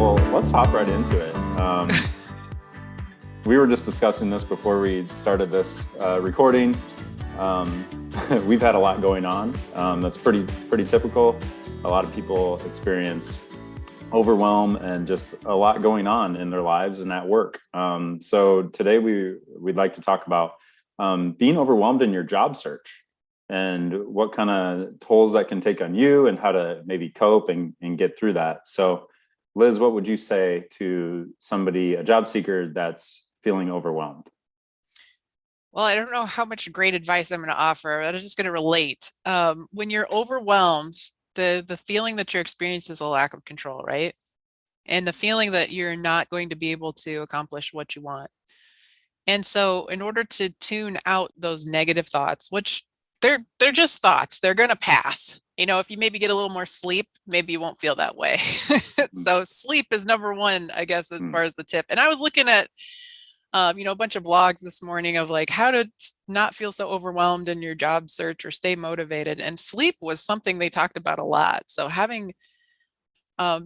Well, let's hop right into it. We were just discussing this before we started this recording. Um, we've had a lot going on. That's pretty typical. A lot of people experience overwhelm and just a lot going on in their lives and at work. So today we'd like to talk about being overwhelmed in your job search and what kind of tolls that can take on you and how to maybe cope and get through that. So Liz, what would you say to somebody, a job seeker that's feeling overwhelmed? Well, I don't know how much great advice I'm going to offer. I'm just going to relate. When you're overwhelmed, the feeling that you're experiencing is a lack of control, right? And the feeling that you're not going to be able to accomplish what you want. And so, in order to tune out those negative thoughts, which they're just thoughts, they're going to pass. If you maybe get a little more sleep, maybe you won't feel that way. So, sleep is number one, I guess, as Mm-hmm. far as the tip. And I was looking at a bunch of blogs this morning of like how to not feel so overwhelmed in your job search or stay motivated. And sleep was something they talked about a lot. So having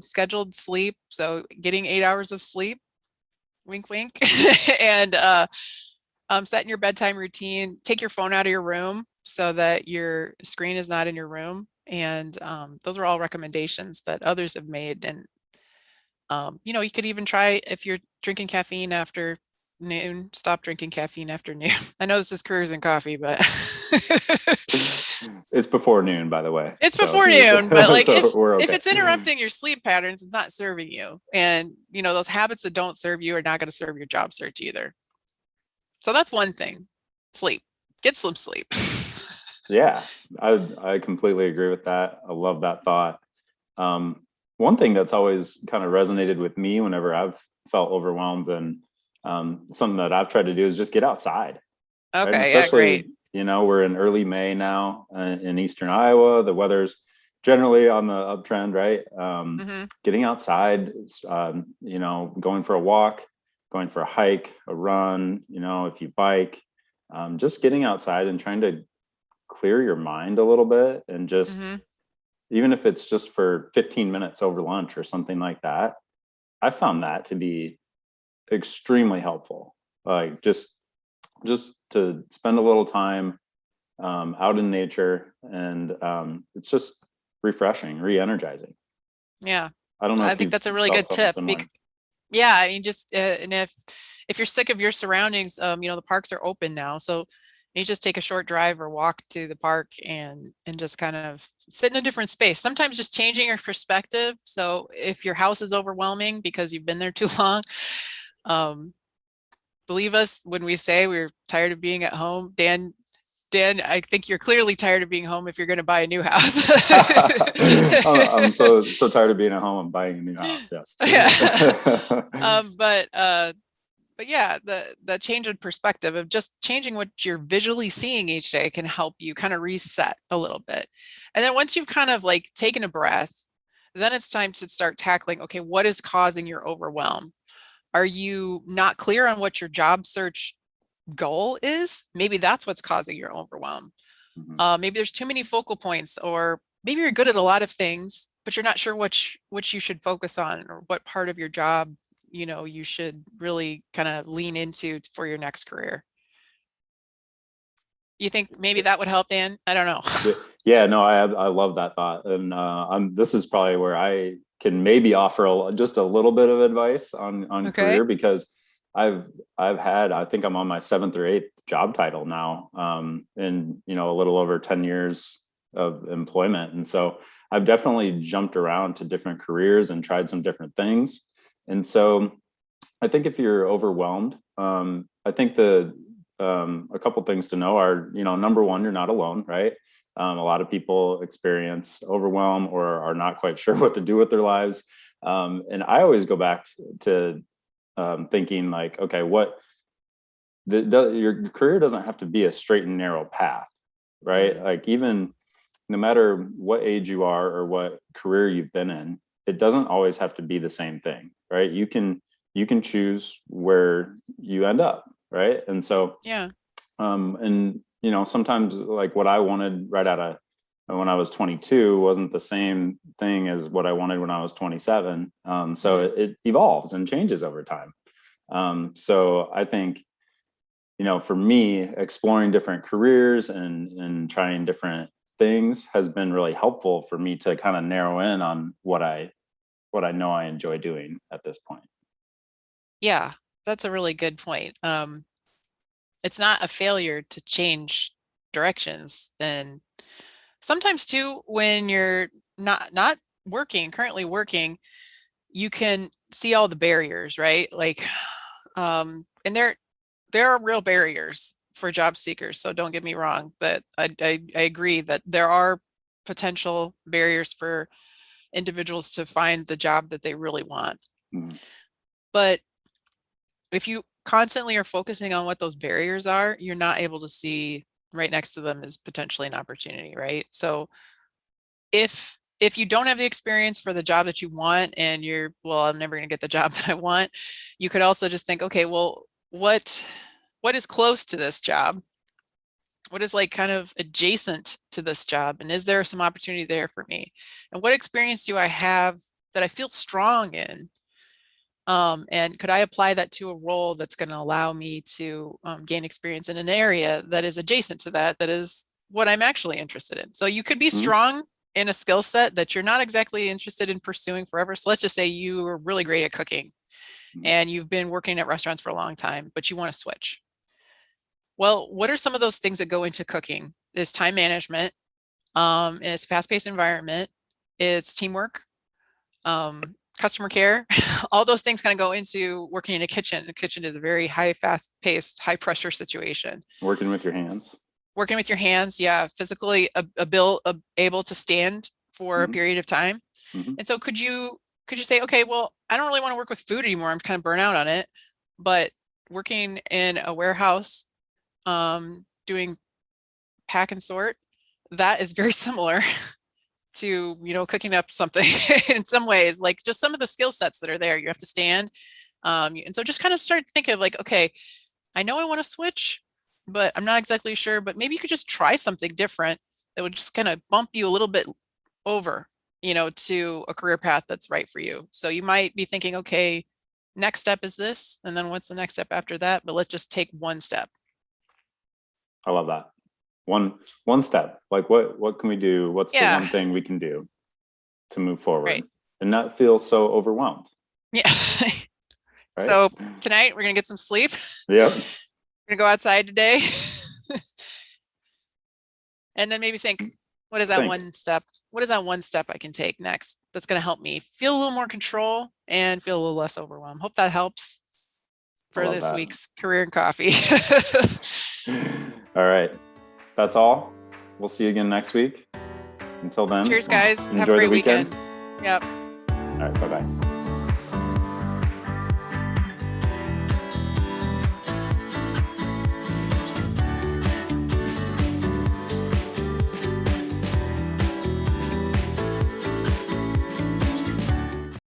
scheduled sleep, so getting 8 hours of sleep, wink, wink, and setting your bedtime routine, take your phone out of your room so that your screen is not in your room. And those are all recommendations that others have made. And you could even try if you're drinking caffeine after noon, stop drinking caffeine after noon. I know this is careers in coffee, but It's before noon, by the way. it's So if before you, noon. But like so if we're if okay. it's interrupting your sleep patterns, it's not serving you. And those habits that don't serve you are not going to serve your job search either. So that's one thing. Sleep. Get some sleep. Yeah, I completely agree with that. I love that thought. Um, One thing that's always kind of resonated with me whenever I've felt overwhelmed and something that I've tried to do is just get outside, right? And Okay, yeah, especially, great. we're in early May now in Eastern Iowa. The weather's generally on the uptrend, right? Hmm. Getting outside, going for a walk, going for a hike, a run, if you bike, just getting outside and trying to clear your mind a little bit and just Hmm. even if it's just for 15 minutes over lunch or something like that, I found that to be extremely helpful. Like just to spend a little time out in nature, and it's just refreshing, re-energizing. Yeah, I don't know I if think you've that's a really felt good something tip. similar. Yeah, I mean, just and if you're sick of your surroundings, the parks are open now, so you just take a short drive or walk to the park and just kind of sit in a different space. Sometimes just changing your perspective. So if your house is overwhelming because you've been there too long, um, believe us when we say we're tired of being at home. Dan, I think you're clearly tired of being home if you're going to buy a new house. I'm so tired of being at home. I'm buying a new house. Yes. Yeah. But yeah, the change in perspective of just changing what you're visually seeing each day can help you kind of reset a little bit. And then once you've kind of like taken a breath, then it's time to start tackling, okay, what is causing your overwhelm? Are you not clear on what your job search goal is? Maybe that's what's causing your overwhelm. Mhm. Maybe there's too many focal points, or maybe you're good at a lot of things, but you're not sure which you should focus on or what part of your job you should really kind of lean into for your next career. You think maybe that would help, Dan? I don't know. Yeah, yeah, no, I love that thought, and this is probably where I can maybe offer just a little bit of advice on Okay. career because I've I've had I think I'm on my seventh or eighth job title now, in a little over 10 years of employment, and so I've definitely jumped around to different careers and tried some different things, and so I think if you're overwhelmed, I think a couple things to know are, number one, you're not alone, right? A lot of people experience overwhelm or are not quite sure what to do with their lives. And I always go back to thinking like, okay, your career doesn't have to be a straight and narrow path, right? Hmm. Like even no matter what age you are or what career you've been in, it doesn't always have to be the same thing, right? You can choose where you end up, right? And so Yeah. and sometimes like what I wanted right out of when I was 22 wasn't the same thing as what I wanted when I was 27. So it evolves and changes over time. So I think, for me, exploring different careers and trying different things has been really helpful for me to kind of narrow in on what I know I enjoy doing at this point. Yeah, that's a really good point. It's not a failure to change directions. And sometimes too, when you're not currently working, you can see all the barriers, right? Like, and there are real barriers for job seekers. So don't get me wrong, that I agree that there are potential barriers for individuals to find the job that they really want. Mhm. But if you constantly are focusing on what those barriers are, you're not able to see right next to them as potentially an opportunity, right? So if you don't have the experience for the job that you want and you're, well, I'm never going to get the job that I want, you could also just think, okay, well, what is close to this job? What is like kind of adjacent to this job? And is there some opportunity there for me? And what experience do I have that I feel strong in? And could I apply that to a role that's going to allow me to gain experience in an area that is adjacent to that, that is what I'm actually interested in? So you could be Mhm. strong in a skill set that you're not exactly interested in pursuing forever. So let's just say you are really great at cooking Mhm. and you've been working at restaurants for a long time, but you want to switch. Well, what are some of those things that go into cooking? Is time management, it's fast-paced environment, it's teamwork, customer care. All those things kind of go into working in a kitchen. The kitchen is a very high, fast-paced, high-pressure situation. Working with your hands. Working with your hands, yeah, physically able to stand for a Mhm. period of time. Mhm. And so could you say, okay, well, I don't really want to work with food anymore. I'm kind of burnt out on it, but working in a warehouse, doing pack and sort, that is very similar to, cooking up something in some ways, like just some of the skill sets that are there. You have to stand. And so just kind of start thinking of like, okay, I know I want to switch, but I'm not exactly sure, but maybe you could just try something different that would just kind of bump you a little bit over, to a career path that's right for you. So you might be thinking, okay, next step is this, and then what's the next step after that? But let's just take one step. I love that. One step. Like what can we do? What's the Yeah, one thing we can do to move right. forward and not feel so overwhelmed, Yeah. right? So tonight we're gonna get some sleep. Yep. We're gonna go outside today. And then maybe think, what is that Think. one step? What is that one step I can take next that's going to help me feel a little more control and feel a little less overwhelmed? Hope that helps I for love this that. week's Career and Coffee. All right. That's all. We'll see you again next week. Until then, Cheers, guys. Have a enjoy the great weekend. weekend. Yep. All right. Bye-bye.